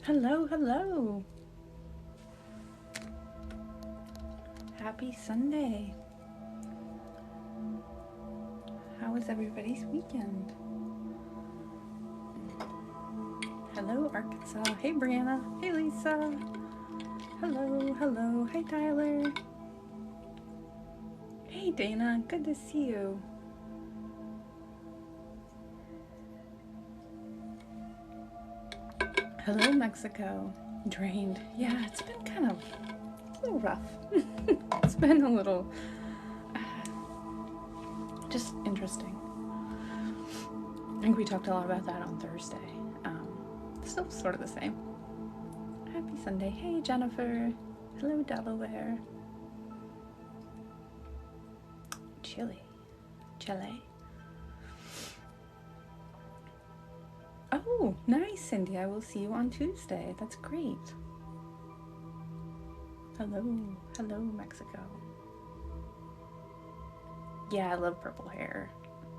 Hello, hello. Happy Sunday. How was everybody's weekend? Hello, Arkansas. Hey, Brianna. Hey, Lisa. Hello, hello. Hi, Tyler. Hey, Dana. Good to see you. Hello, Mexico. Drained. Yeah, it's been kind of a little rough. It's been a little just interesting. I think we talked a lot about that on Thursday. Still sort of the same. Happy Sunday. Hey, Jennifer. Hello, Delaware. Chile. Oh, nice, Cindy. I will see you on Tuesday. That's great. Hello, Mexico. Yeah, I love purple hair.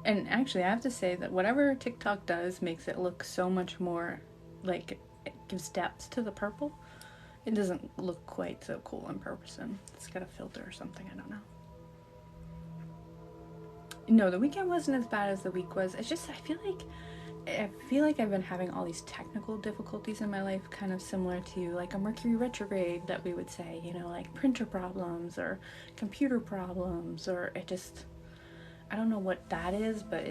And actually, I have to say that whatever TikTok does makes it look so much more, like, it gives depth to the purple. It doesn't look quite so cool in person. It's got a filter or something, I don't know. No, the weekend wasn't as bad as the week was. It's just, I feel like I've been having all these technical difficulties in my life, kind of similar to like a Mercury retrograde that we would say, you know, like printer problems or computer problems, or it just, I don't know what that is, but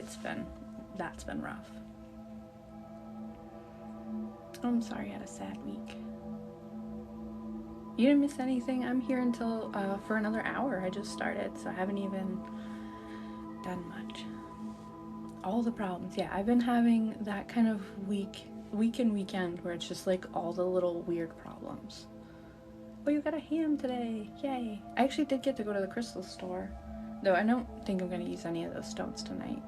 that's been rough. Oh, I'm sorry, I had a sad week. You didn't miss anything. I'm here until for another hour. I just started, so I haven't even done much. All the problems. Yeah, I've been having that kind of week and weekend where it's just like all the little weird problems. Oh, you got a ham today. Yay. I actually did get to go to the crystal store, though I don't think I'm going to use any of those stones tonight.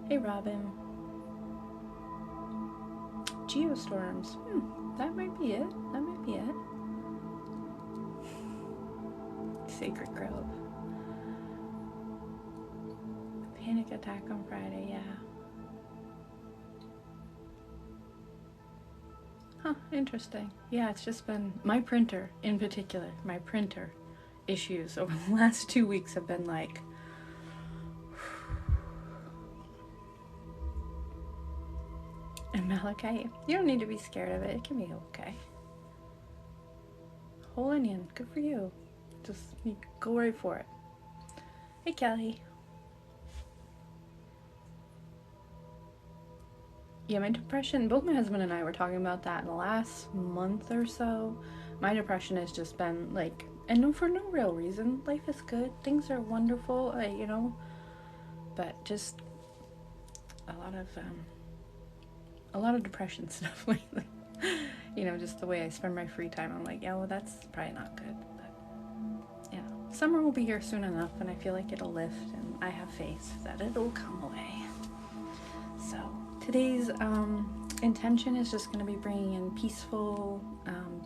Hey, Robin. Geostorms. That might be it. Sacred Grove. Panic attack on Friday, yeah. Huh, interesting. Yeah, it's just been my printer in particular. My printer issues over the last 2 weeks have been like, and Malachi, you don't need to be scared of it. It can be okay. Whole onion, good for you. Just you go right for it. Hey, Kelly. Yeah, my depression, both my husband and I were talking about that in the last month or so. My depression has just been like, and for no real reason. Life is good. Things are wonderful, you know, but just a lot of depression stuff lately. You know, just the way I spend my free time. I'm like, yeah, well, that's probably not good. But, yeah, summer will be here soon enough, and I feel like it'll lift, and I have faith that it'll come away. So today's intention is just going to be bringing in peaceful,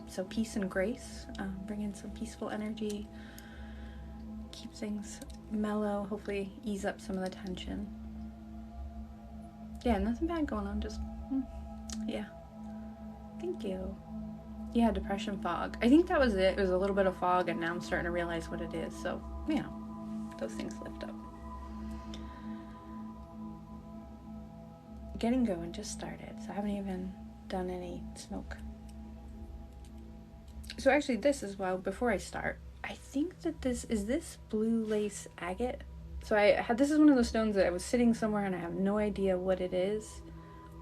so peace and grace, bring in some peaceful energy, keep things mellow, hopefully ease up some of the tension. Yeah, nothing bad going on, just, yeah. Thank you. Yeah, depression fog. I think that was it. It was a little bit of fog, and now I'm starting to realize what it is, so, you know, those things lift up. Getting going, just started, so I haven't even done any smoke. So actually, this as well, before I start, I think that this blue lace agate. So this is one of those stones that I was sitting somewhere and I have no idea what it is.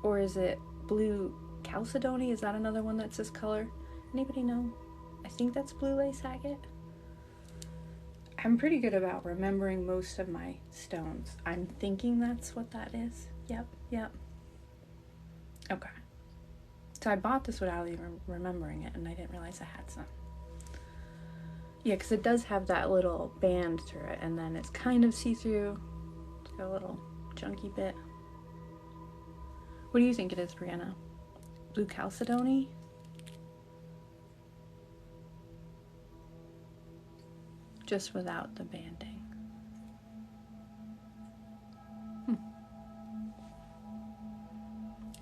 Or is it blue chalcedony? Is that another one that's this color? Anybody know? I think that's blue lace agate. I'm pretty good about remembering most of my stones. I'm thinking that's what that is. Yep. Okay. So I bought this without even remembering it, and I didn't realize I had some. Yeah, because it does have that little band through it, and then it's kind of see-through. It's got a little chunky bit. What do you think it is, Brianna? Blue chalcedony? Just without the banding.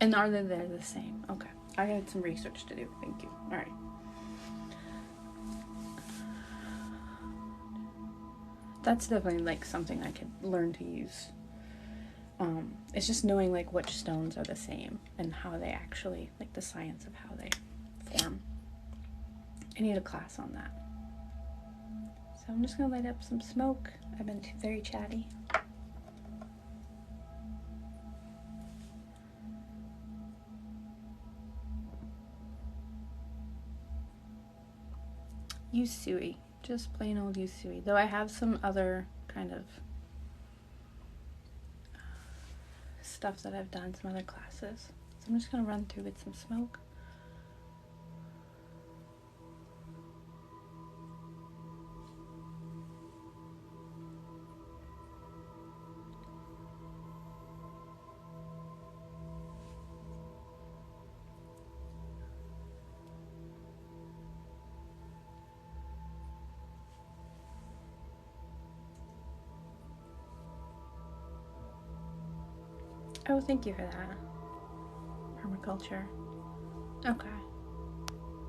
And are they the same? Okay. I had some research to do. Thank you. All right. That's definitely like something I could learn to use. It's just knowing like which stones are the same and how they actually, like the science of how they form. I need a class on that. So I'm just gonna light up some smoke. I've been very chatty. Usui, just plain old Usui. Though I have some other kind of stuff that I've done, some other classes. So I'm just gonna run through with some smoke. Oh, thank you for that. Permaculture. Okay.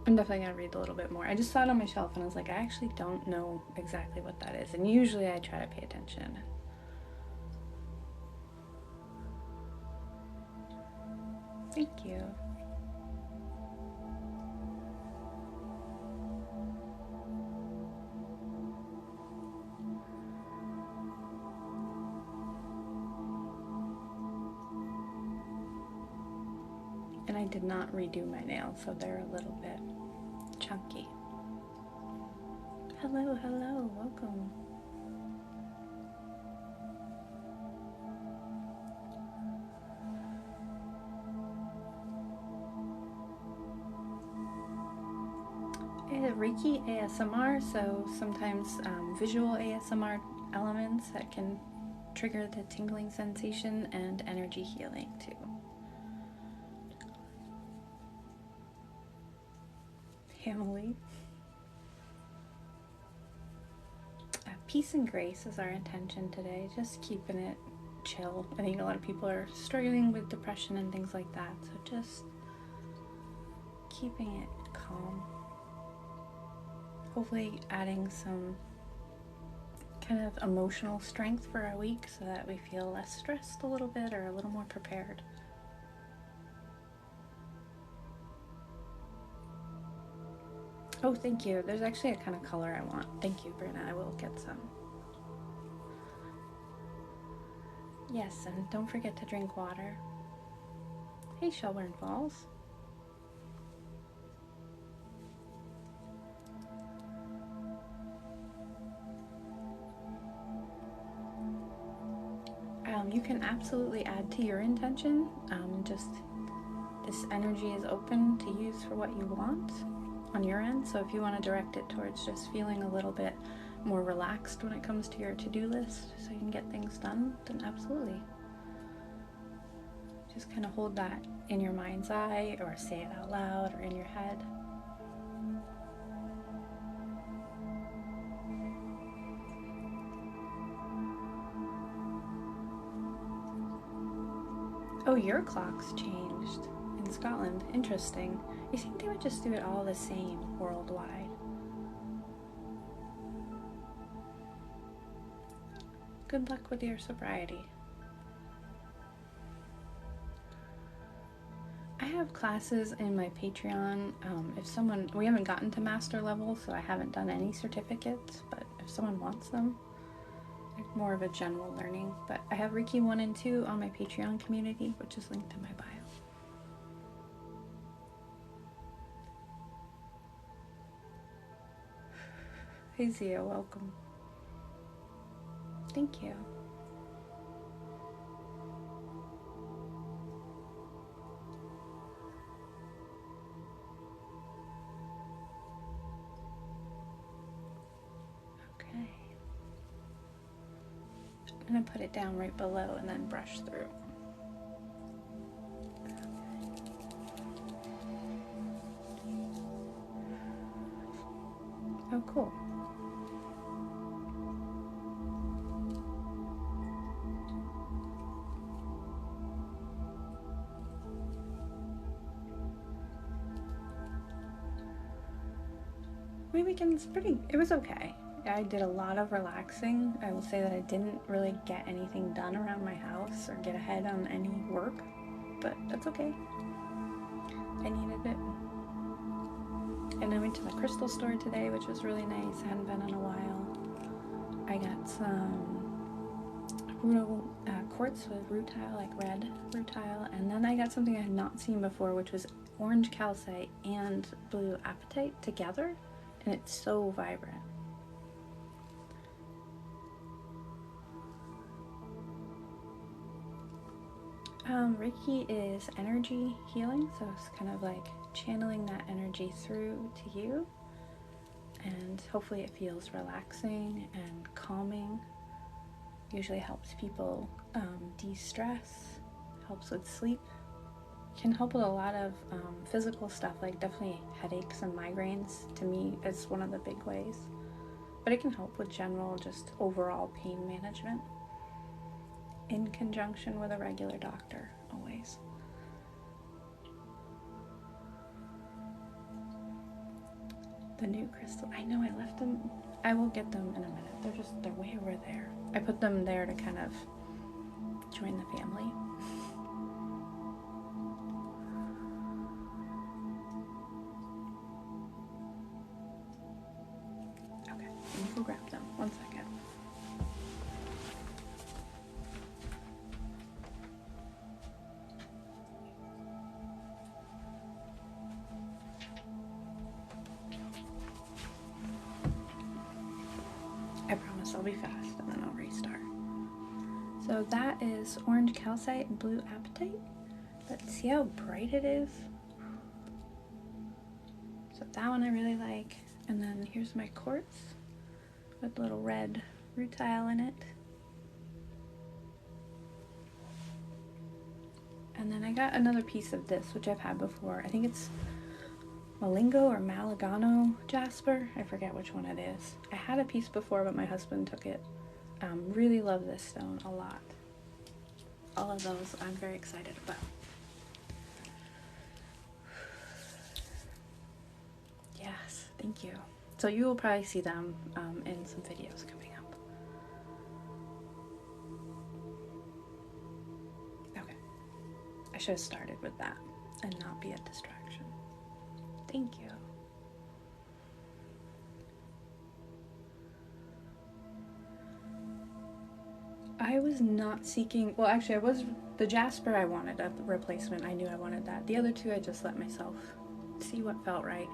I'm definitely going to read a little bit more. I just saw it on my shelf and I was like, I actually don't know exactly what that is. And usually I try to pay attention. Thank you. And I did not redo my nails, so they're a little bit chunky. Hello, hello, welcome. Reiki ASMR, so sometimes visual ASMR elements that can trigger the tingling sensation, and energy healing too. Emily. Peace and grace is our intention today, just keeping it chill. I think a lot of people are struggling with depression and things like that, so just keeping it calm. Hopefully adding some kind of emotional strength for our week so that we feel less stressed a little bit or a little more prepared. Oh, thank you. There's actually a kind of color I want. Thank you, Bruna. I will get some. Yes, and don't forget to drink water. Hey, Shelburne Falls. You can absolutely add to your intention. Just this energy is open to use for what you want on your end. So if you want to direct it towards just feeling a little bit more relaxed when it comes to your to-do list so you can get things done, then absolutely. Just kind of hold that in your mind's eye or say it out loud or in your head. Oh, your clock's changed in Scotland. Interesting. You think they would just do it all the same worldwide? Good luck with your sobriety. I have classes in my Patreon. We haven't gotten to master level, so I haven't done any certificates, but if someone wants them, more of a general learning. But I have Reiki 1 and 2 on my Patreon community, which is linked in my bio. Hey Zia, welcome. Thank you. Okay. I'm gonna put it down right below and then brush through. Oh, cool. my weekend's it was okay. I did a lot of relaxing. I will say that I didn't really get anything done around my house or get ahead on any work, but that's okay. I needed it. And I went to the crystal store today, which was really nice. I hadn't been in a while. I got some quartz with rutile, like red rutile, and then I got something I had not seen before, which was orange calcite and blue apatite together, and it's so vibrant. Reiki is energy healing, so it's kind of like channeling that energy through to you, and hopefully it feels relaxing and calming. Usually helps people de-stress, helps with sleep, can help with a lot of physical stuff, like definitely headaches and migraines. To me, it's one of the big ways, but it can help with general, just overall pain management in conjunction with a regular doctor, always. The new crystal, I know I left them. I will get them in a minute. They're way over there. I put them there to kind of join the family. Okay, let me go grab them. 1 second. I promise I'll be fast and then I'll restart. So that is orange calcite and blue apatite. Let's see how bright it is. So that one I really like. And then here's my quartz with little red rutile in it. And then I got another piece of this, which I've had before. I think it's Malingo or Malagano jasper. I forget which one it is. I had a piece before, but my husband took it. Really love this stone a lot. All of those I'm very excited about. Yes, thank you. So you will probably see them in some videos coming up. Okay. I should have started with that and not be a distraction. Thank you. I was not seeking, well actually I was, the jasper I wanted a replacement. I knew I wanted that. The other two I just let myself see what felt right.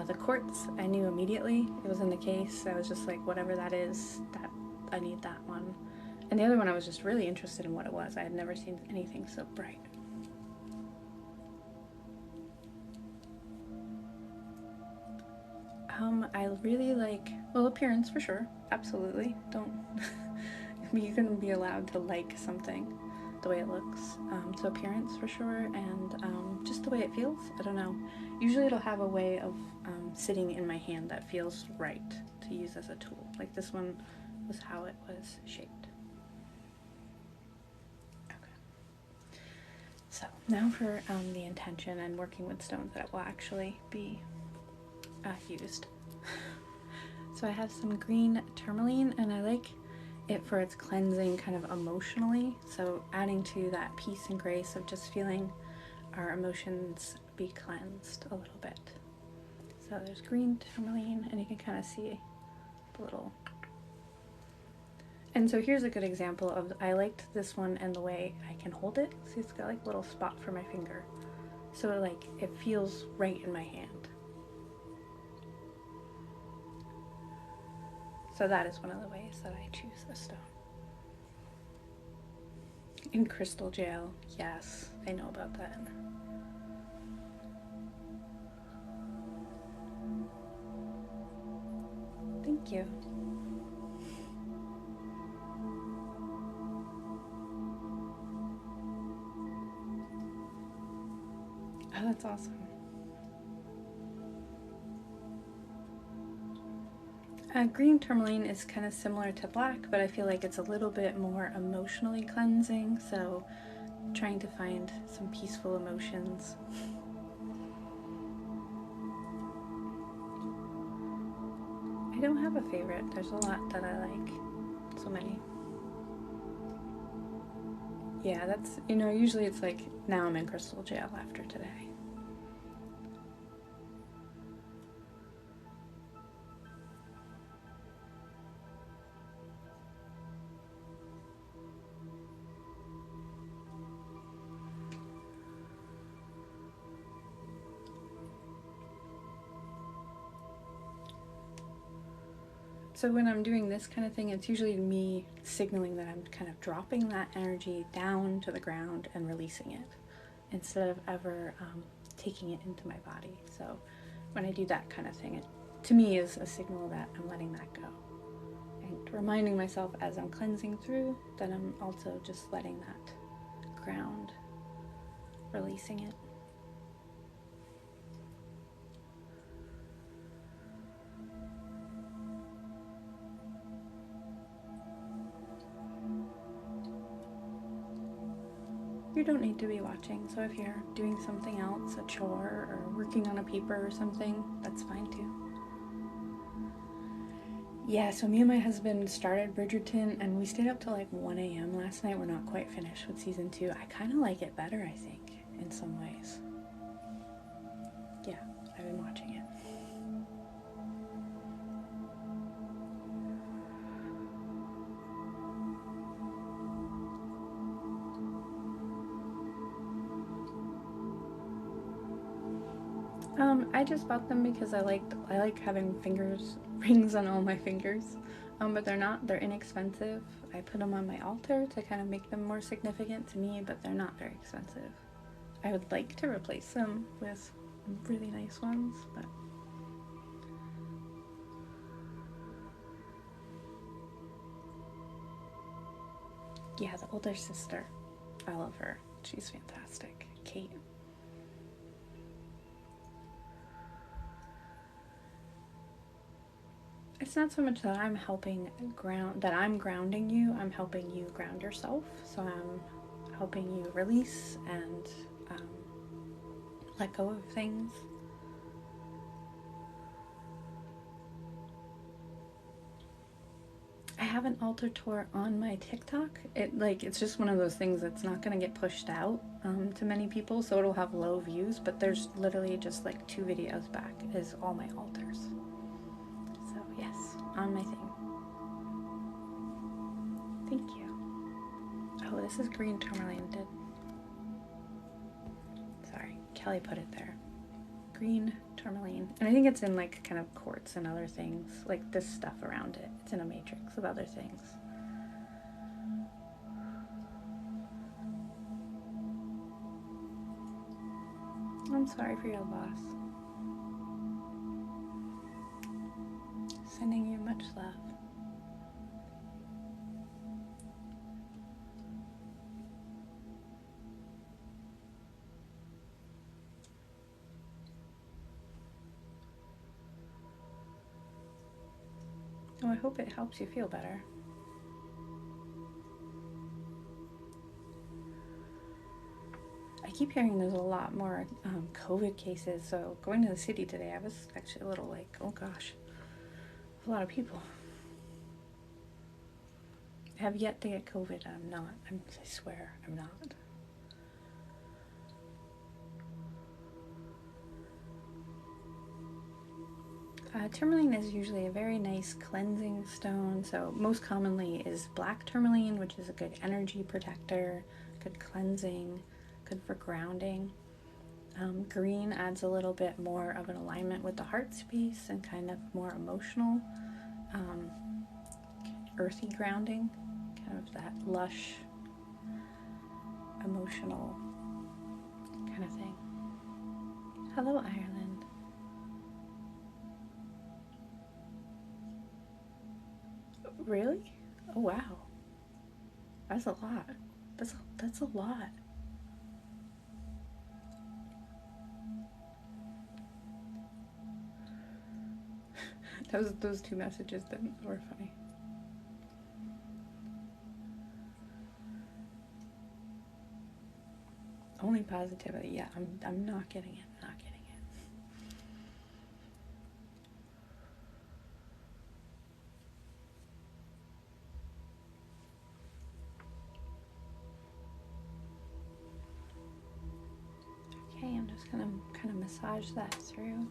The quartz I knew immediately. It was in the case. I was just like, whatever that is, that I need that one. And the other one I was just really interested in what it was. I had never seen anything so bright. I really like, well, appearance for sure, absolutely. Don't, you can be allowed to like something the way it looks. So appearance for sure, and just the way it feels. I don't know. Usually it'll have a way of sitting in my hand that feels right to use as a tool. Like this one was how it was shaped. Okay. So now for the intention and working with stones that will actually be used. So I have some green tourmaline, and I like it for its cleansing kind of emotionally. So adding to that peace and grace of just feeling our emotions be cleansed a little bit. So there's green tourmaline, and you can kind of see the little. And so here's a good example of, I liked this one and the way I can hold it. See, it's got like a little spot for my finger. So like it feels right in my hand. So that is one of the ways that I choose a stone. In crystal jail, yes, I know about that. Thank you. Oh, that's awesome. Green tourmaline is kind of similar to black, but I feel like it's a little bit more emotionally cleansing, so trying to find some peaceful emotions. don't have a favorite. There's a lot that I like. So many. Yeah, that's, you know, usually it's like, now I'm in crystal jail after today. So when I'm doing this kind of thing, it's usually me signaling that I'm kind of dropping that energy down to the ground and releasing it instead of ever taking it into my body. So when I do that kind of thing, it to me is a signal that I'm letting that go. And reminding myself as I'm cleansing through that I'm also just letting that ground, releasing it. You don't need to be watching, so if you're doing something else, a chore or working on a paper or something, that's fine too. Yeah, so me and my husband started Bridgerton and we stayed up till like 1 a.m. last night. We're not quite finished with season 2. I kind of like it better, I think, in some ways. Yeah, I've been watching it. I just bought them because I like having rings on all my fingers. But they're inexpensive. I put them on my altar to kind of make them more significant to me, but they're not very expensive. I would like to replace them with really nice ones, but yeah, the older sister, I love her. She's fantastic. Kate. It's not so much that I'm I'm grounding you. I'm helping you ground yourself. So I'm helping you release and let go of things. I have an altar tour on my TikTok. It's just one of those things that's not going to get pushed out to many people, so it'll have low views. But there's literally just like 2 videos back is all my altars. So yes, on my thing. Thank you. Oh, this is green tourmaline. Sorry, Kelly put it there. Green tourmaline, and I think it's in like kind of quartz and other things, like this stuff around it. It's in a matrix of other things. I'm sorry for your loss. Sending you much love. Oh, I hope it helps you feel better. I keep hearing there's a lot more COVID cases, so going to the city today, I was actually a little like, oh gosh, a lot of people. I have yet to get COVID. I'm not. I swear, I'm not. Tourmaline is usually a very nice cleansing stone. So most commonly is black tourmaline, which is a good energy protector, good cleansing, good for grounding. Green adds a little bit more of an alignment with the heart space and kind of more emotional, earthy grounding, kind of that lush, emotional kind of thing. Hello, Ireland. Really? Oh wow, that's a lot. That's a lot. Those 2 messages then were funny. Only positivity. Yeah, I'm not getting it. Not getting it. just gonna kind of massage that through.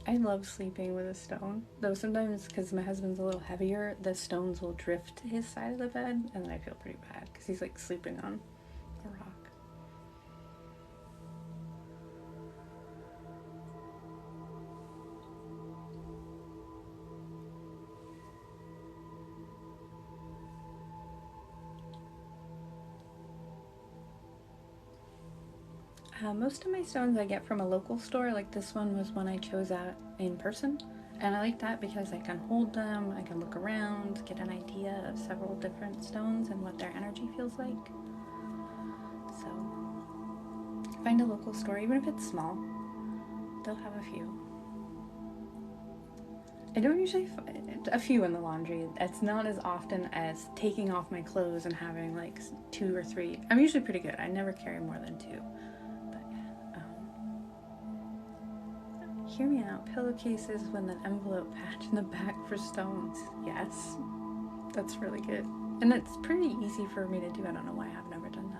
I love sleeping with a stone, though sometimes because my husband's a little heavier, the stones will drift to his side of the bed, and then I feel pretty bad because he's like sleeping on a rock. Most of my stones I get from a local store. Like this one was one I chose out in person, and I like that because I can hold them, I can look around, get an idea of several different stones and what their energy feels like. So find a local store, even if it's small, they'll have a few. I don't usually find a few in the laundry. It's not as often as taking off my clothes and having like 2 or 3. I'm usually pretty good. I never carry more than 2. Hear me out. Pillowcases with an envelope patch in the back for stones. Yes, that's really good. And it's pretty easy for me to do. I don't know why I've never done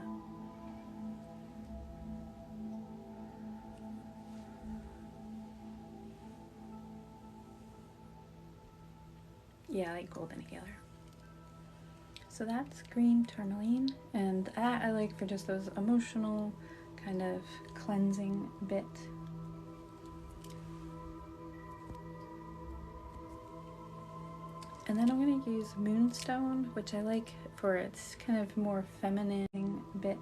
that. Yeah, I like golden healer. So that's green tourmaline, and that I like for just those emotional kind of cleansing bit. And then I'm going to use Moonstone, which I like for its kind of more feminine bit.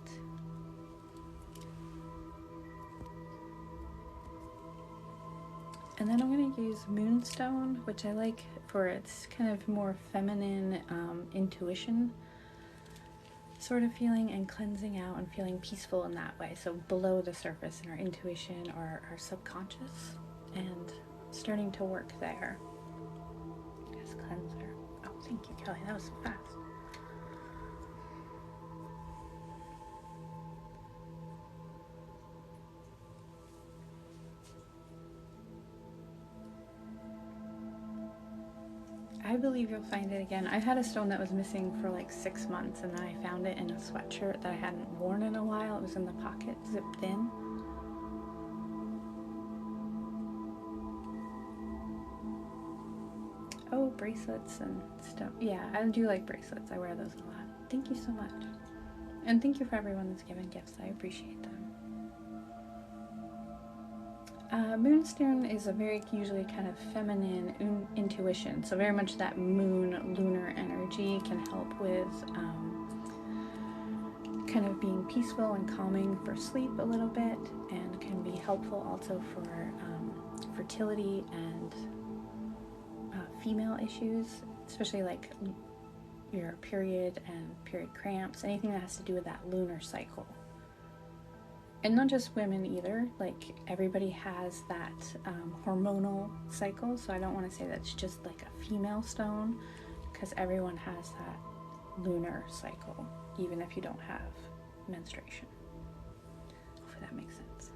And then I'm going to use Moonstone, which I like for its kind of more feminine intuition sort of feeling, and cleansing out and feeling peaceful in that way. So below the surface in our intuition or our subconscious, and starting to work there. As cleanser. Oh, thank you, Kelly. That was so fast. I believe you'll find it again. I had a stone that was missing for like 6 months, and then I found it in a sweatshirt that I hadn't worn in a while. It was in the pocket, zipped in. Oh, bracelets and stuff. Yeah, I do like bracelets. I wear those a lot. Thank you so much. And thank you for everyone that's given gifts. I appreciate them. Moonstone is a very usually kind of feminine intuition, so very much that moon lunar energy can help with kind of being peaceful and calming for sleep a little bit, and can be helpful also for fertility and female issues, especially like your period and period cramps, anything that has to do with that lunar cycle. And not just women either, like everybody has that hormonal cycle, so I don't want to say that's just like a female stone, because everyone has that lunar cycle, even if you don't have menstruation. Hopefully that makes sense.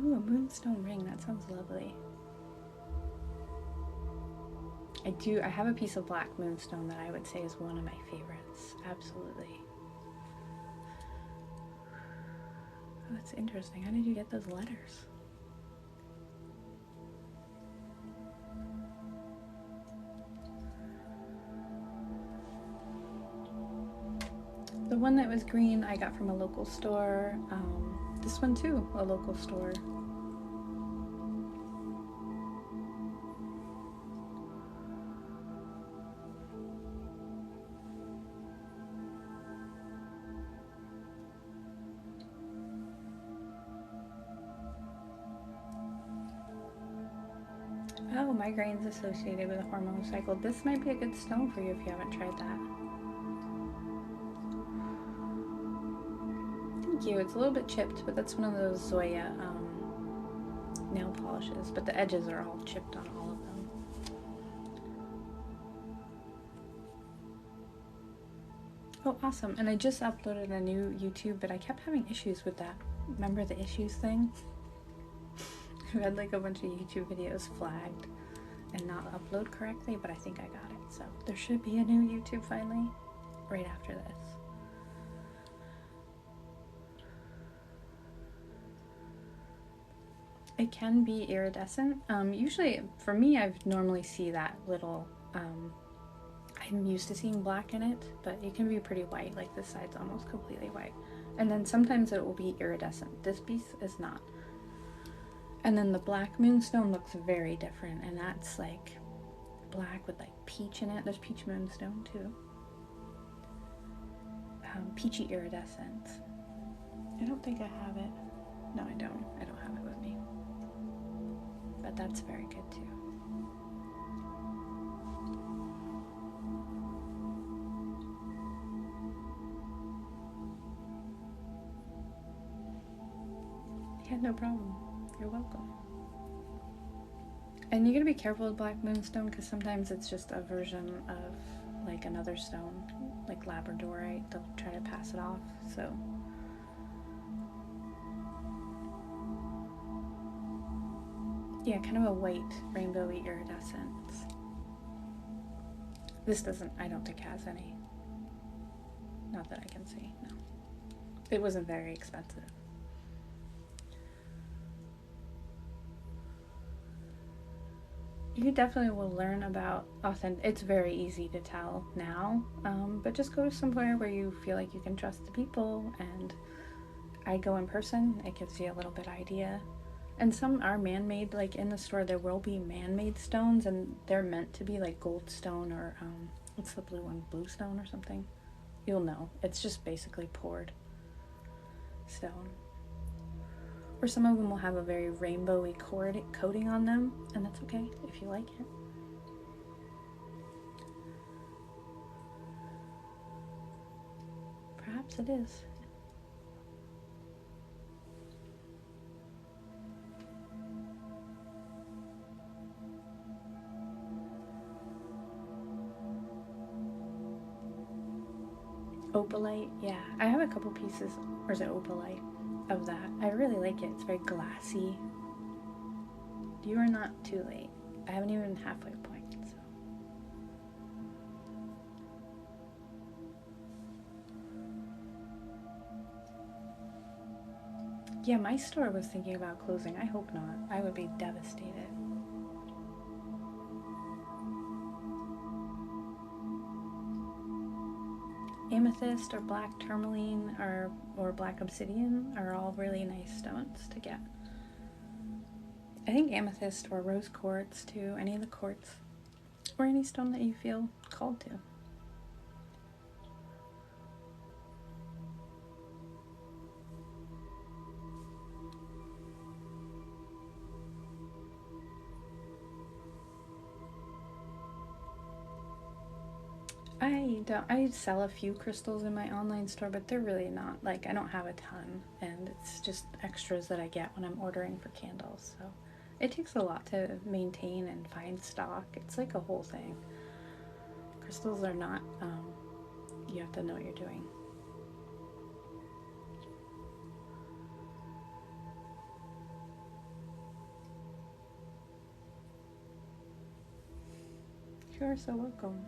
Ooh, a moonstone ring, that sounds lovely. I have a piece of black moonstone that I would say is one of my favorites. Absolutely. Oh, that's interesting. How did you get those letters? The one that was green I got from a local store. This one too, a local store. Oh, migraines associated with a hormonal cycle. This might be a good stone for you if you haven't tried that. Thank you. It's a little bit chipped, but that's one of those Zoya nail polishes, but the edges are all chipped on all of them. Oh, awesome. And I just uploaded a new YouTube, but I kept having issues with that. Remember the issues thing? I've had like a bunch of YouTube videos flagged and not upload correctly, but I think I got it. So there should be a new YouTube finally right after this. It can be iridescent. Usually, for me, I've normally see that little, I'm used to seeing black in it, but it can be pretty white, like this side's almost completely white. And then sometimes it will be iridescent. This piece is not. And then the black moonstone looks very different, and that's like black with like peach in it. There's peach moonstone too. Peachy iridescent. I don't think I have it. No, I don't. I don't have it with me. But that's very good too. Yeah, no problem. You're welcome. And you gotta be careful with black moonstone because sometimes it's just a version of like another stone, like labradorite. They'll try to pass it off. So yeah, kind of a white rainbowy iridescence. This doesn't, I don't think has any. Not that I can see, no. It wasn't very expensive. You definitely will learn about authentic. It's very easy to tell now, but just go somewhere where you feel like you can trust the people. And I go in person. It gives you a little bit idea. And some are man-made. Like in the store, there will be man-made stones, and they're meant to be like gold stone or what's the blue one? Blue stone or something. You'll know. It's just basically poured stone. Or some of them will have a very rainbowy coating on them, and that's okay if you like it. Perhaps it is. Opalite, yeah. I have a couple pieces, or is it opalite, of that. I really like it. It's very glassy. You are not too late. I haven't even halfway point, so. Yeah, my store was thinking about closing. I hope not. I would be devastated. Amethyst or black tourmaline or black obsidian are all really nice stones to get. I think amethyst or rose quartz too, any of the quartz, or any stone that you feel called to. I sell a few crystals in my online store, but they're really not, like, I don't have a ton, and it's just extras that I get when I'm ordering for candles, so it takes a lot to maintain and find stock. It's like a whole thing. Crystals are not, you have to know what you're doing. You're so welcome.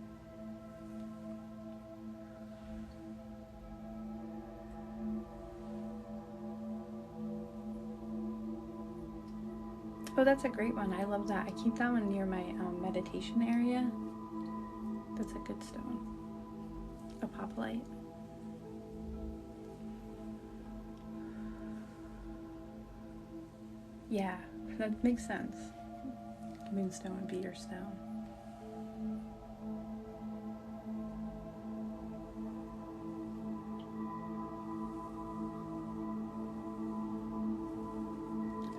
Oh, that's a great one. I love that. I keep that one near my meditation area. That's a good stone. Apophyllite. Yeah, that makes sense. Moonstone would be your stone.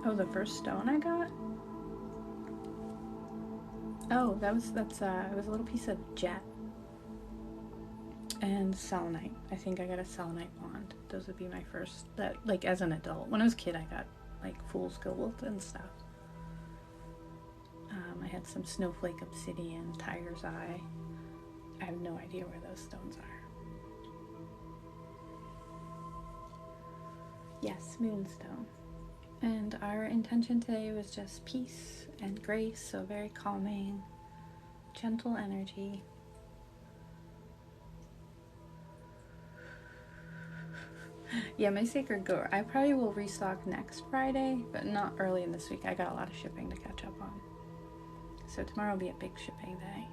Oh, the first stone I got? Oh, it was a little piece of jet and selenite. I think I got a selenite wand. Those would be my first, that, like, as an adult. When I was a kid, I got like fool's gold and stuff. I had some snowflake obsidian, tiger's eye. I have no idea where those stones are. Yes, moonstone. And our intention today was just peace and grace, so very calming, gentle energy. Yeah, my sacred goat, I probably will restock next Friday, but not early in this week. I got a lot of shipping to catch up on. So tomorrow will be a big shipping day.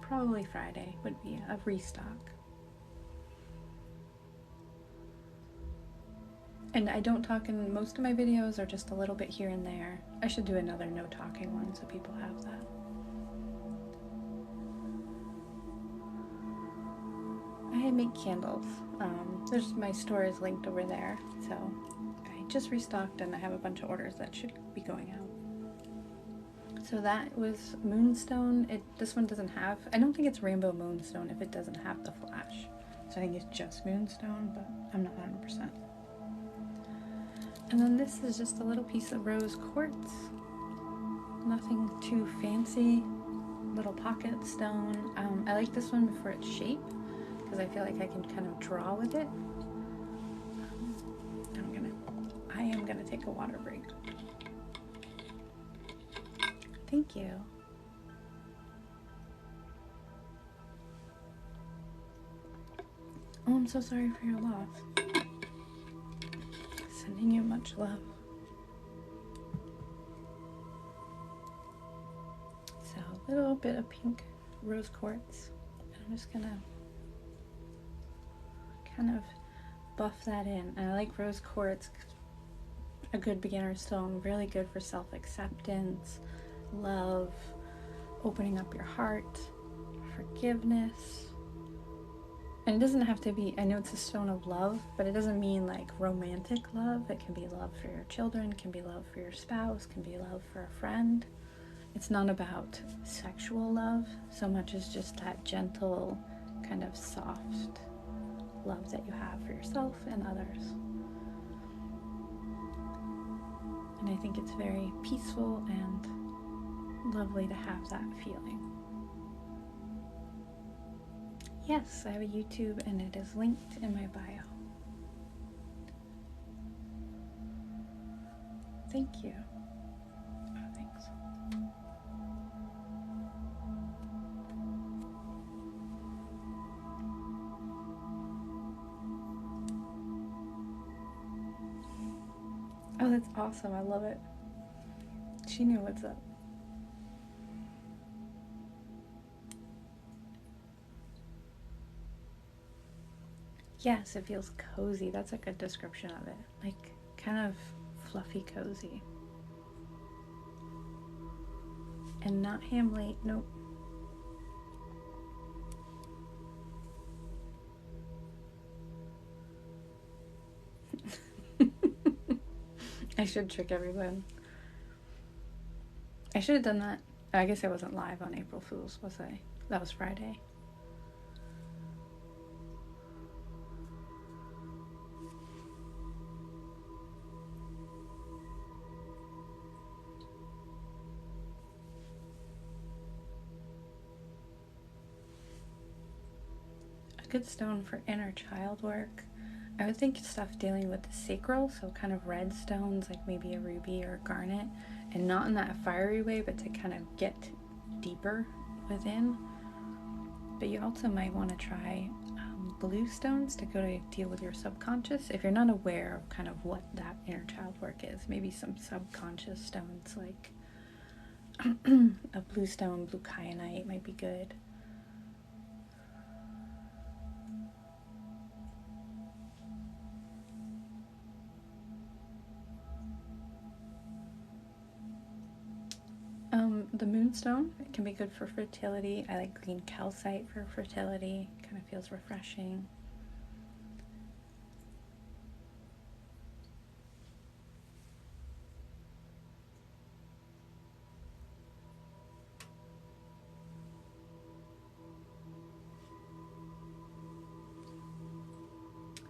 Probably Friday would be a restock. And I don't talk in most of my videos, or just a little bit here and there. I should do another no talking one so people have that. I make candles. There's my store is linked over there. So I just restocked and I have a bunch of orders that should be going out. So that was Moonstone. This one doesn't have, I don't think it's Rainbow Moonstone if it doesn't have the flash. So I think it's just Moonstone, but I'm not 100%. And then this is just a little piece of rose quartz. Nothing too fancy. Little pocket stone. I like this one for its shape because I feel like I can kind of draw with it. I am gonna take a water break. Thank you. Oh, I'm so sorry for your loss. Sending you much love. So a little bit of pink rose quartz. I'm just gonna kind of buff that in. And I like rose quartz, a good beginner stone, really good for self-acceptance, love, opening up your heart, forgiveness. And it doesn't have to be, I know it's a stone of love, but it doesn't mean like romantic love. It can be love for your children, can be love for your spouse, can be love for a friend. It's not about sexual love so much as just that gentle, kind of soft love that you have for yourself and others. And I think it's very peaceful and lovely to have that feeling. Yes, I have a YouTube and it is linked in my bio. Thank you. Oh, thanks. Oh, that's awesome. I love it. She knew what's up. Yes, it feels cozy. That's a good description of it. Like, kind of fluffy cozy. And not ham-late. Nope. I should trick everyone. I should have done that. I guess I wasn't live on April Fool's, was I? That was Friday. A good stone for inner child work. I would think stuff dealing with the sacral, so kind of red stones, like maybe a ruby or a garnet, and not in that fiery way, but to kind of get deeper within. But you also might want to try blue stones to go to deal with your subconscious. If you're not aware of kind of what that inner child work is, maybe some subconscious stones like a blue stone, blue kyanite might be good. The Moonstone, it can be good for fertility. I like green calcite for fertility. Kind of feels refreshing.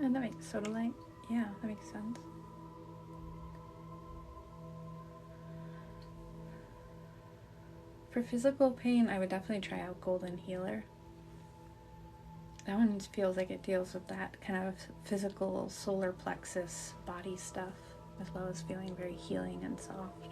And that makes sodalite. Yeah, that makes sense. For physical pain, I would definitely try out Golden Healer. That one feels like it deals with that kind of physical solar plexus body stuff. as well as feeling very healing and soft.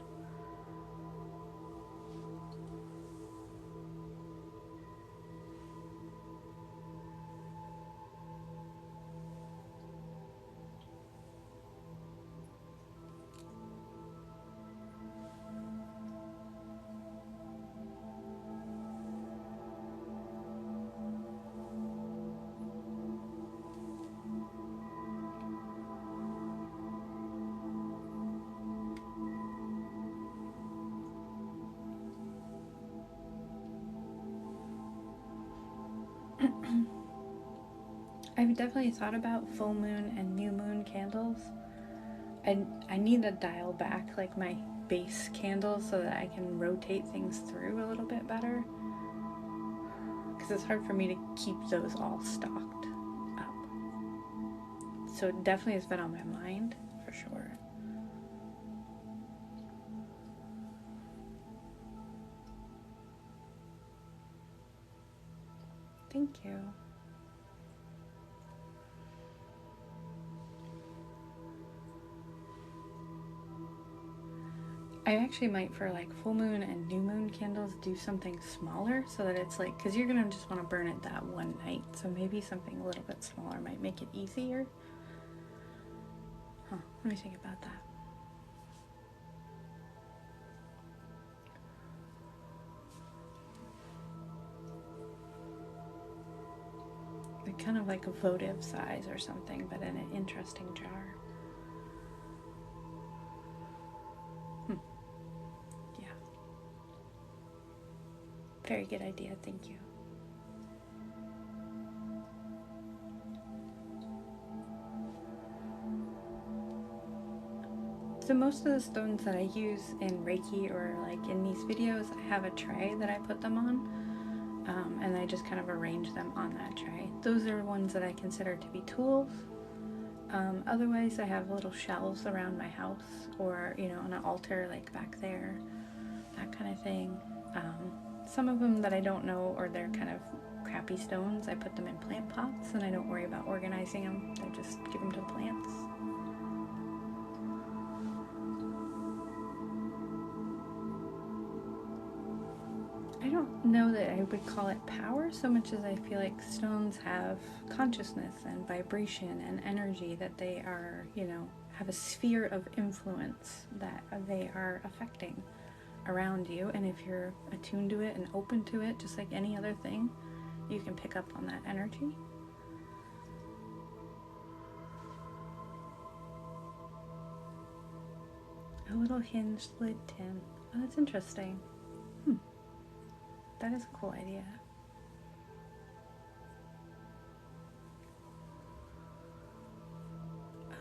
I've definitely thought about full moon and new moon candles. I need to dial back like my base candles so that I can rotate things through a little bit better, because it's hard for me to keep those all stocked up. So it definitely has been on my mind for sure. Thank you. I actually might, for like full moon and new moon candles, do something smaller so that it's like, because you're gonna just want to burn it that one night, so maybe something a little bit smaller might make it easier. Let me think about that. Like kind of like a votive size or something, but in an interesting jar. Yeah. Very good idea, thank you. So most of the stones that I use in Reiki or like in these videos, I have a tray that I put them on, and I just kind of arrange them on that tray. Those are ones that I consider to be tools. Otherwise, I have little shelves around my house, or on an altar like back there, that kind of thing. Some of them that I don't know, or they're kind of crappy stones, I put them in plant pots and I don't worry about organizing them. I just give them to the plants. I don't know that I would call it power so much as I feel like stones have consciousness and vibration and energy, that they are, have a sphere of influence that they are affecting around you. And if you're attuned to it and open to it, just like any other thing, you can pick up on that energy. A little hinged lid tin. Oh, that's interesting. That is a cool idea.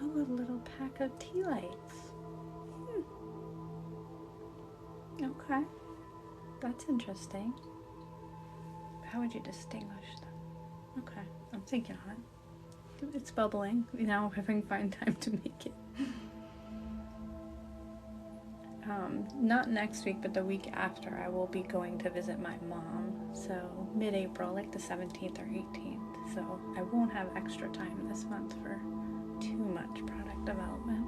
Oh, a little pack of tea lights. Okay. That's interesting. How would you distinguish them? Okay, I'm thinking on it. It's bubbling. Now if I can find time to make it. Not next week, but the week after, I will be going to visit my mom. So mid-April, like the 17th or 18th. So I won't have extra time this month for too much product development.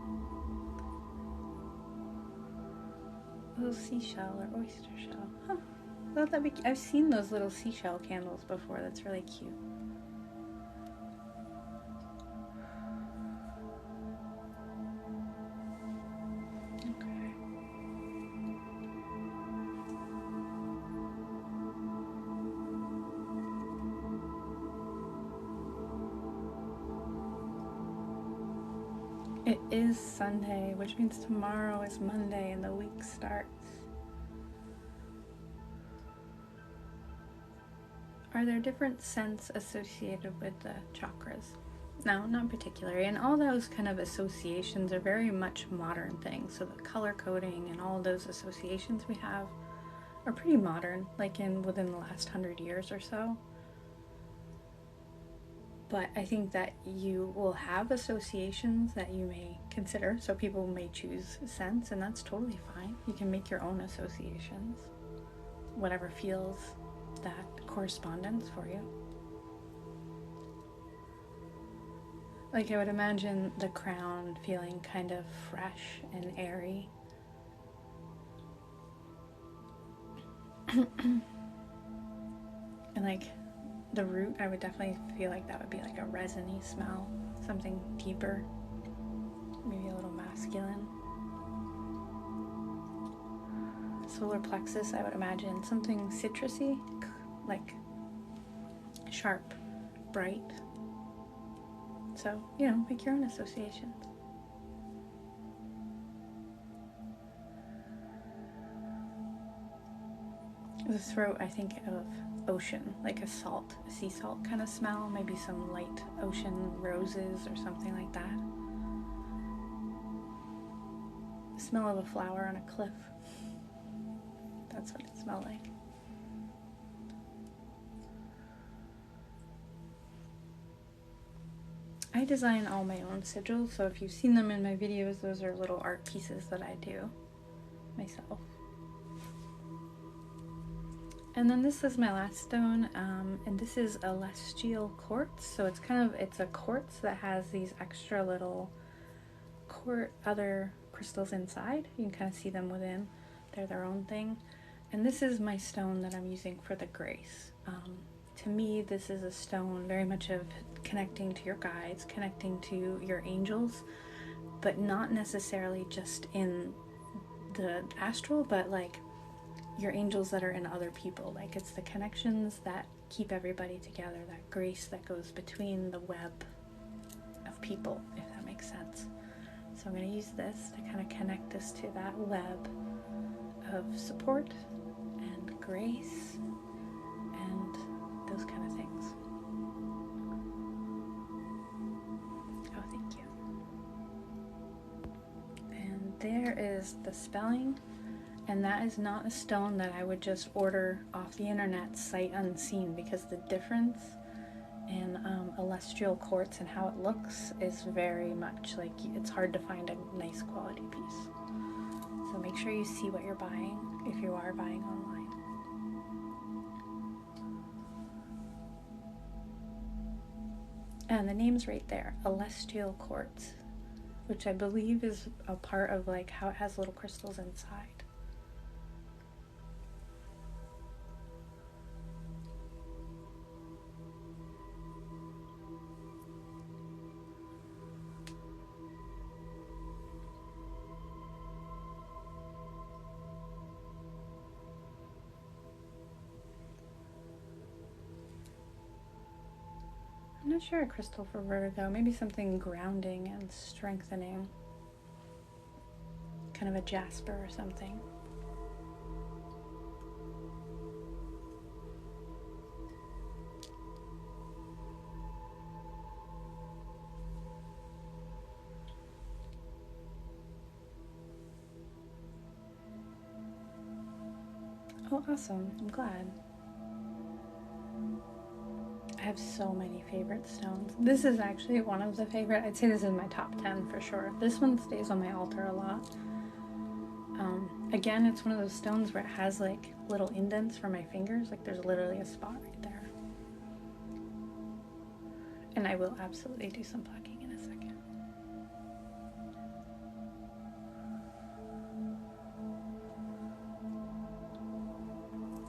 A little seashell or oyster shell. Huh. Well, I've seen those little seashell candles before. That's really cute. It is Sunday, which means tomorrow is Monday and the week starts. Are there different scents associated with the chakras? No, not particularly. And all those kind of associations are very much modern things. So the color coding and all those associations we have are pretty modern, like within the last 100 years or so. But I think that you will have associations that you may consider. So people may choose scents, and that's totally fine. You can make your own associations, whatever feels that correspondence for you. Like I would imagine the crown feeling kind of fresh and airy. And like the root, I would definitely feel like that would be like a resiny smell, something deeper, maybe a little masculine. Solar plexus, I would imagine something citrusy, like sharp, bright. So, you know, make your own associations. The throat, I think of ocean, like a salt, a sea salt kind of smell, maybe some light ocean roses or something like that. The smell of a flower on a cliff. That's what it smelled like. I design all my own sigils, so if you've seen them in my videos, those are little art pieces that I do myself. And then this is my last stone, and this is a celestial quartz. So it's a quartz that has these extra little other crystals inside. You can kind of see them within. They're their own thing. And this is my stone that I'm using for the grace. To me, this is a stone very much of connecting to your guides, connecting to your angels, but not necessarily just in the astral, but like your angels that are in other people. Like it's the connections that keep everybody together, that grace that goes between the web of people, if that makes sense. So I'm going to use this to kind of connect us to that web of support and grace and those kind of things. Oh, thank you. And there is the spelling. And that is not a stone that I would just order off the internet sight unseen, because the difference in celestial quartz and how it looks is very much like it's hard to find a nice quality piece. So make sure you see what you're buying if you are buying online. And the name's right there, celestial quartz, which I believe is a part of like how it has little crystals inside. I'm not sure a crystal for vertigo, maybe something grounding and strengthening. Kind of a jasper or something. Oh, awesome. I'm glad. I have so many favorite stones. This is actually one of the favorite. I'd say this is my top 10 for sure. This one stays on my altar a lot. Again, it's one of those stones where it has like little indents for my fingers. Like there's literally a spot right there. And I will absolutely do some plucking in a second.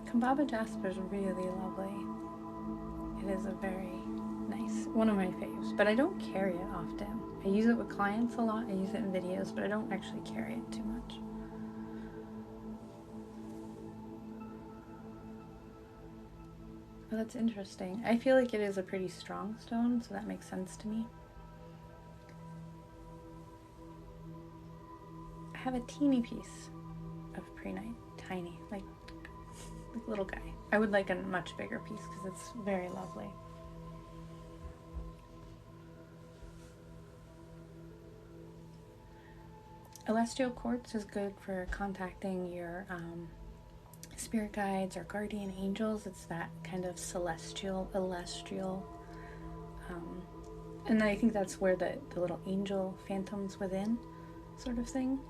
Kambaba jasper is really lovely. It is a very nice, one of my faves, but I don't carry it often. I use it with clients a lot, I use it in videos, but I don't actually carry it too much. Oh, that's interesting. I feel like it is a pretty strong stone, so that makes sense to me. I have a teeny piece of prehnite, tiny, like little guy. I would like a much bigger piece because it's very lovely. Celestial quartz is good for contacting your spirit guides or guardian angels. It's that kind of celestial. And I think that's where the little angel phantoms within sort of thing.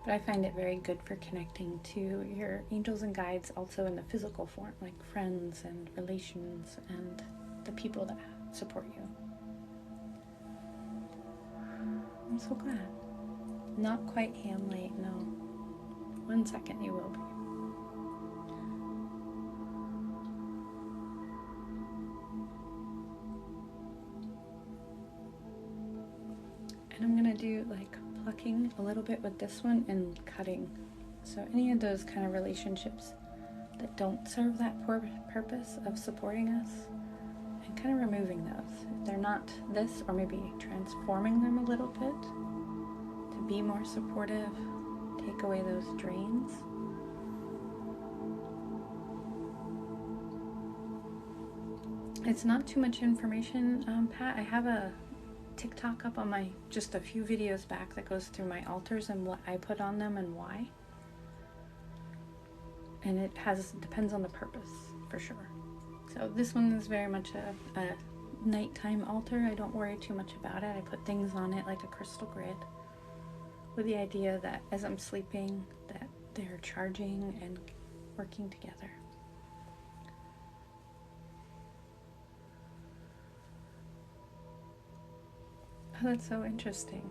But I find it very good for connecting to your angels and guides also in the physical form, like friends and relations and the people that support you. I'm so glad. Not quite ham late, no. 1 second you will be. And I'm gonna do like plucking a little bit with this one and cutting. So any of those kind of relationships that don't serve that purpose of supporting us, and kind of removing those. If they're not this, or maybe transforming them a little bit to be more supportive, take away those drains. It's not too much information, Pat. I have a TikTok up on my, just a few videos back, that goes through my altars and what I put on them and why. And it depends on the purpose, for sure. So this one is very much a nighttime altar. I don't worry too much about it. I put things on it like a crystal grid, with the idea that as I'm sleeping, that they're charging and working together. Oh, that's so interesting.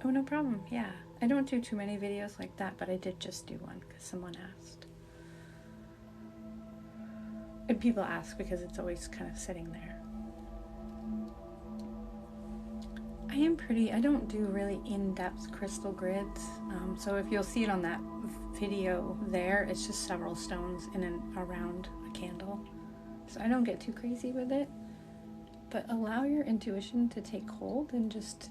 Oh, no problem. Yeah. I don't do too many videos like that, but I did just do one because someone asked. And people ask because it's always kind of sitting there. I don't do really in-depth crystal grids. So if you'll see it on that video there, it's just several stones in and around a candle. So I don't get too crazy with it. But allow your intuition to take hold and just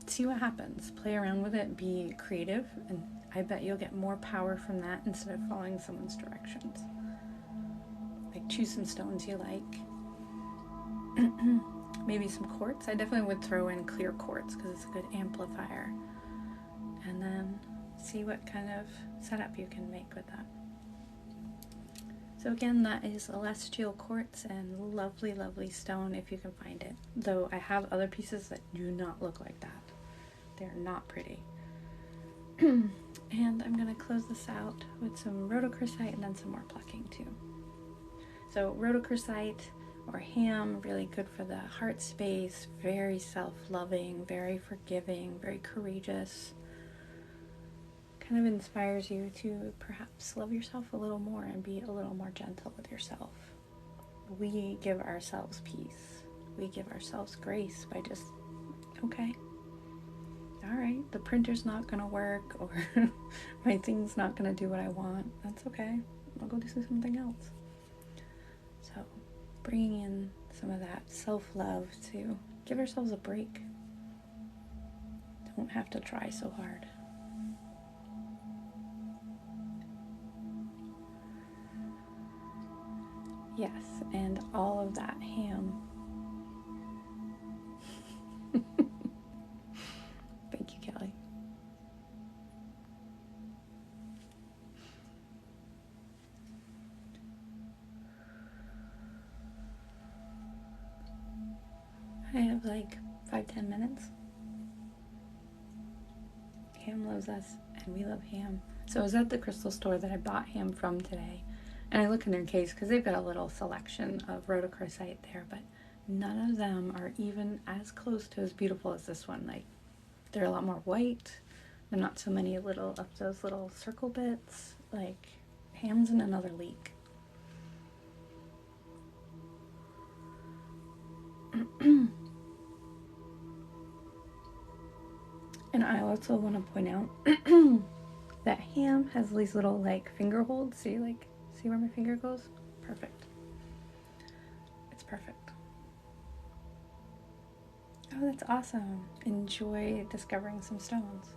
see what happens. Play around with it, be creative, and I bet you'll get more power from that instead of following someone's directions. Like, choose some stones you like. Maybe some quartz. I definitely would throw in clear quartz because it's a good amplifier. And then see what kind of setup you can make with that. So again, that is celestial quartz, and lovely, lovely stone if you can find it. Though I have other pieces that do not look like that. They're not pretty. And I'm going to close this out with some rhodochrosite and then some more plucking too. So rhodochrosite or ham, really good for the heart space, very self-loving, very forgiving, very courageous. Kind of inspires you to perhaps love yourself a little more and be a little more gentle with yourself. We give ourselves peace. We give ourselves grace by just, okay, all right, the printer's not gonna work, or my thing's not gonna do what I want. That's okay. I'll go do something else. So bringing in some of that self-love to give ourselves a break. Don't have to try so hard. Yes, and all of that ham. Thank you, Kelly. I have like 5-10 minutes. Ham loves us, and we love ham. So I was at the crystal store that I bought ham from today, and I look in their case because they've got a little selection of rhodochrosite there, but none of them are even as close to as beautiful as this one. Like, they're a lot more white. They're not so many little of those little circle bits. Like, ham's in another league. And I also want to point out that ham has these little like finger holds. See where my finger goes? Perfect. It's perfect. Oh, that's awesome. Enjoy discovering some stones.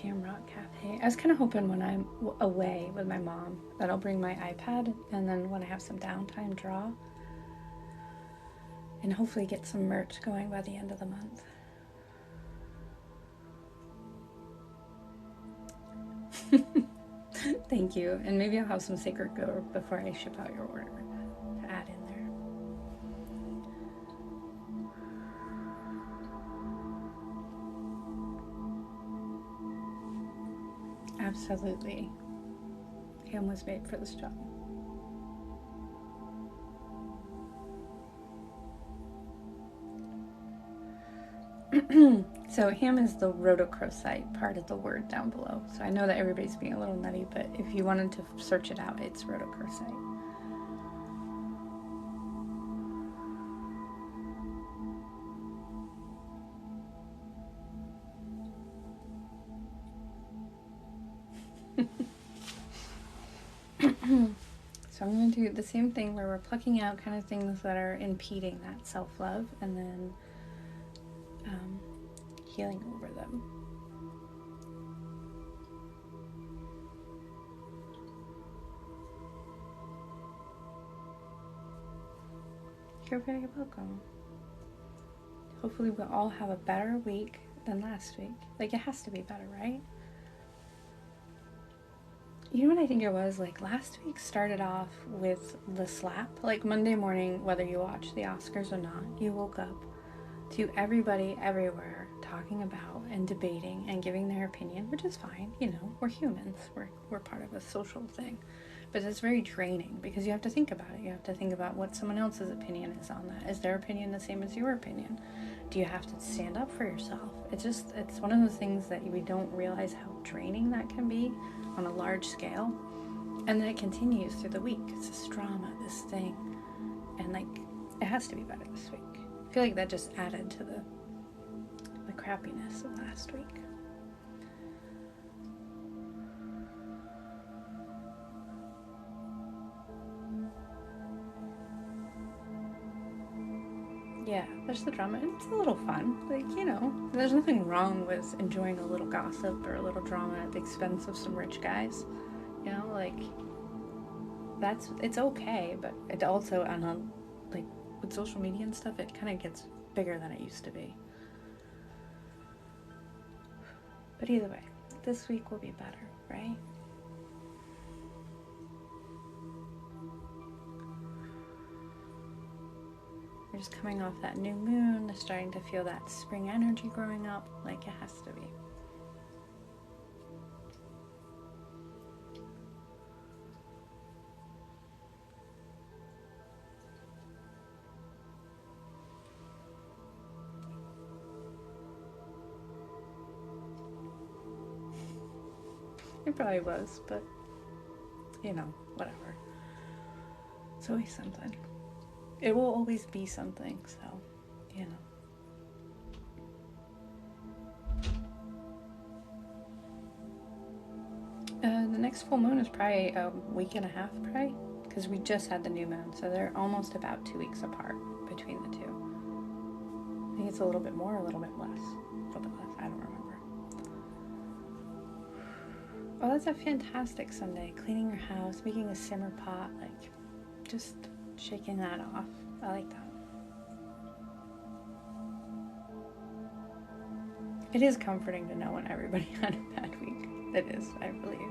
Ham Rock Cafe. I was kind of hoping when I'm away with my mom that I'll bring my iPad, and then when I have some downtime, draw. And hopefully get some merch going by the end of the month. Thank you. And maybe I'll have some sacred go before I ship out your order to add in there. Absolutely. Ham was made for this job. So ham is the rhodochrosite part of the word down below. So I know that everybody's being a little nutty, but if you wanted to search it out, it's rhodochrosite. So I'm going to do the same thing where we're plucking out kind of things that are impeding that self-love, and then healing over them. You're very welcome. Hopefully we'll all have a better week than last week. Like, it has to be better, right? You know what I think it was? Like, last week started off with the slap. Like, Monday morning, whether you watch the Oscars or not, you woke up to everybody everywhere talking about and debating and giving their opinion, which is fine. You know, we're humans. We're part of a social thing. But it's very draining because you have to think about it. You have to think about what someone else's opinion is on that. Is their opinion the same as your opinion? Do you have to stand up for yourself? It's one of those things that we don't realize how draining that can be on a large scale. And then it continues through the week. It's this drama, this thing. And like, it has to be better this week. I feel like that just added to the crappiness of last week. Yeah, there's the drama, and it's a little fun. Like, you know, there's nothing wrong with enjoying a little gossip or a little drama at the expense of some rich guys. You know, like, it's okay, but it also, like, with social media and stuff, it kind of gets bigger than it used to be. But either way, this week will be better, right? You're just coming off that new moon, starting to feel that spring energy growing up, like it has to be. It probably was, but, you know, whatever. It's always something. It will always be something, so, you know. The next full moon is probably a week and a half, probably, because we just had the new moon, so they're almost about 2 weeks apart between the two. I think it's a little bit more, a little bit less. A little bit less, I don't remember. Oh, that's a fantastic Sunday. Cleaning your house, making a simmer pot, like, just shaking that off. I like that. It is comforting to know when everybody had a bad week. It is, I believe.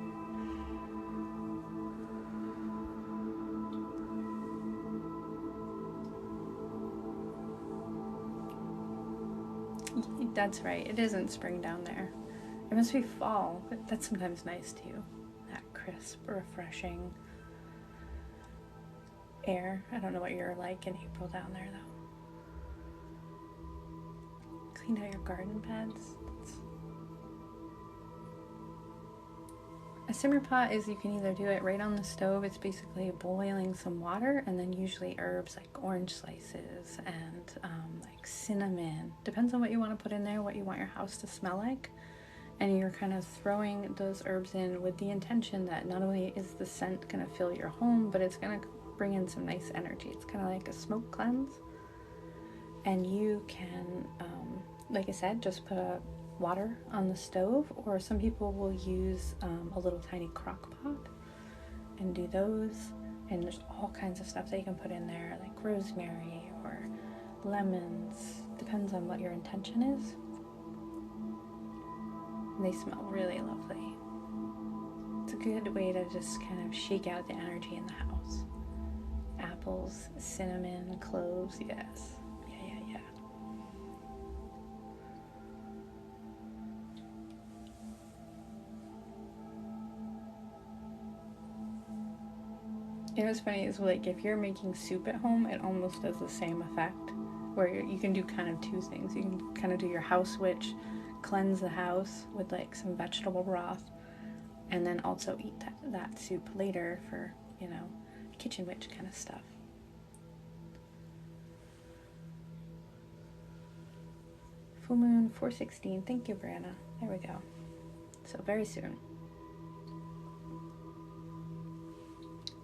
That's right. It isn't spring down there. It must be fall, but that's sometimes nice too. That crisp, refreshing air. I don't know what you're like in April down there though. Cleaned out your garden beds. A simmer pot is, you can either do it right on the stove. It's basically boiling some water and then usually herbs like orange slices and like cinnamon. Depends on what you want to put in there, what you want your house to smell like. And you're kind of throwing those herbs in with the intention that not only is the scent going to fill your home, but it's going to bring in some nice energy. It's kind of like a smoke cleanse. And you can, like I said, just put water on the stove, or some people will use a little tiny crock pot and do those. And there's all kinds of stuff that you can put in there, like rosemary or lemons. Depends on what your intention is. And they smell really lovely. It's a good way to just kind of shake out the energy in the house. Apples, cinnamon, cloves, yes. Yeah. You know what's funny is, like, if you're making soup at home, it almost does the same effect, where you can do kind of two things. You can kind of do your house witch, cleanse the house with like some vegetable broth, and then also eat that soup later for, you know, kitchen witch kind of stuff. Full moon 416. Thank you, Brianna. There we go. So very soon.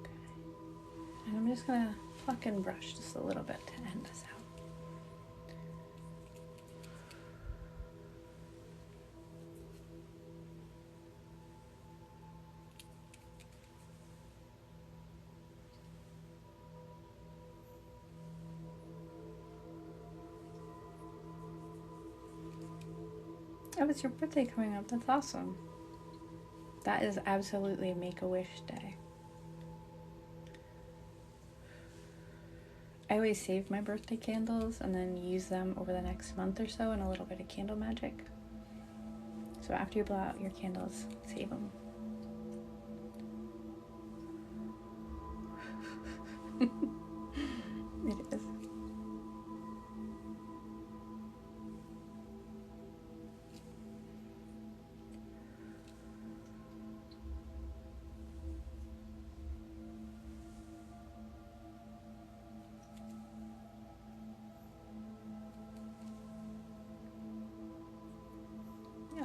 Okay. And I'm just gonna pluck and brush just a little bit to end this out. Oh, it's your birthday coming up. That's awesome. That is absolutely Make-A-Wish Day. I always save my birthday candles and then use them over the next month or so in a little bit of candle magic. So after you blow out your candles, save them. It is.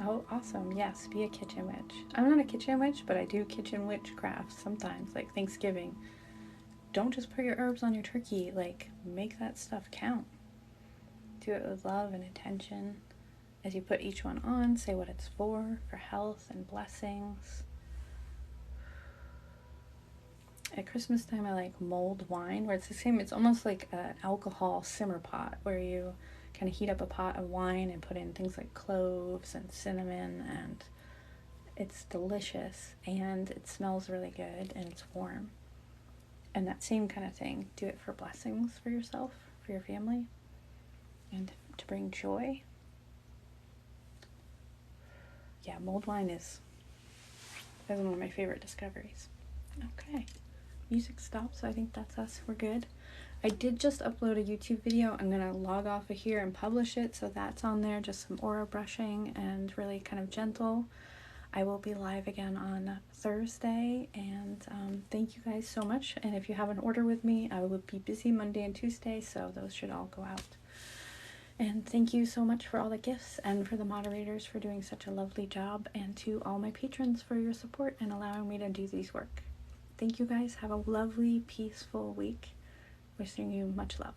Oh, awesome. Yes, be a kitchen witch. I'm not a kitchen witch, but I do kitchen witch crafts sometimes, like Thanksgiving. Don't just put your herbs on your turkey, like, make that stuff count. Do it with love and intention. As you put each one on, say what it's for health and blessings. At Christmas time, I like mulled wine, where it's the same. It's almost like an alcohol simmer pot, where you kind of heat up a pot of wine and put in things like cloves and cinnamon, and it's delicious, and it smells really good, and it's warm. And that same kind of thing, do it for blessings for yourself, for your family, and to bring joy. Yeah, mulled wine is one of my favorite discoveries. Okay, music stopped, so I think that's us. We're good. I did just upload a YouTube video. I'm gonna log off of here and publish it, so that's on there, just some aura brushing and really kind of gentle. I will be live again on Thursday, and thank you guys so much. And if you have an order with me, I will be busy Monday and Tuesday, so those should all go out. And thank you so much for all the gifts, and for the moderators for doing such a lovely job, and to all my patrons for your support and allowing me to do these work. Thank you guys. Have a lovely, peaceful week. Wishing you much love.